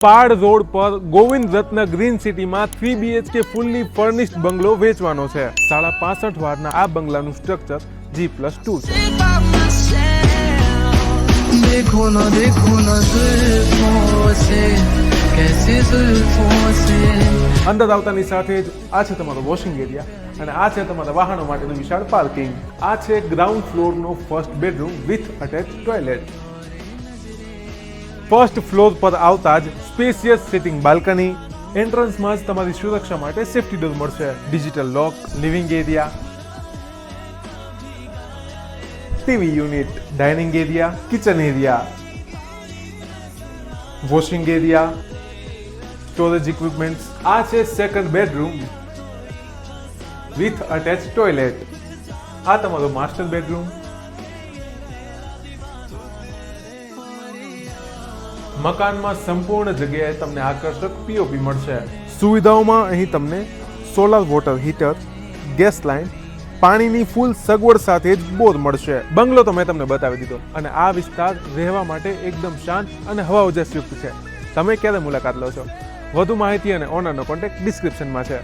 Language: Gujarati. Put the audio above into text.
પાડ રોડ પર ગોવિંદ રત્ન ગ્રીન સિટીમાં 3 BHK ફુલ્લી ફર્નિશ્ડ બંગલો વેચવાનો છે। 65.5 વારના આ બંગલાનું સ્ટ્રક્ચર G+2 છે। देखो ना जुल्फों से कैसे जुल्फों से। અંદર આવતાની સાથે જ આ છે તમારો વોશિંગ એરિયા અને આ છે તમારા વાહનો માટેનું વિશાળ પાર્કિંગ। આ છે ગ્રાઉન્ડ ફ્લોરનો first bedroom with attach toilet. First floor પર આવતા જ સ્પેશિયસ સિટિંગ બાલ્કની, એન્ટ્રન્સમાં જ તમારી સુરક્ષા માટે સેફ્ટી ડોર મળશે, digital lock, living area, TV unit, dining area, kitchen area, washing area, storage equipments. આ છે second bedroom with attach toilet. આ તમારો માસ્ટર બેડરૂમ। મકાનમાં સંપૂર્ણ જગ્યાએ તમને આકર્ષક પીઓપી મળશે। સુવિધાઓમાં અહીં તમને solar water heater, gas line, પાણીની ફૂલ સગવડ સાથે જ બોર મળશે। બંગલો તો મેં તમને બતાવી દીધો અને આ વિસ્તાર રહેવા માટે એકદમ શાંત અને હવા ઉજાસયુક્ત છે। તમે ક્યારે મુલાકાત લો છો? વધુ માહિતી અને ઓનરનો કોન્ટેક્ટ ડિસ્ક્રિપ્શનમાં છે।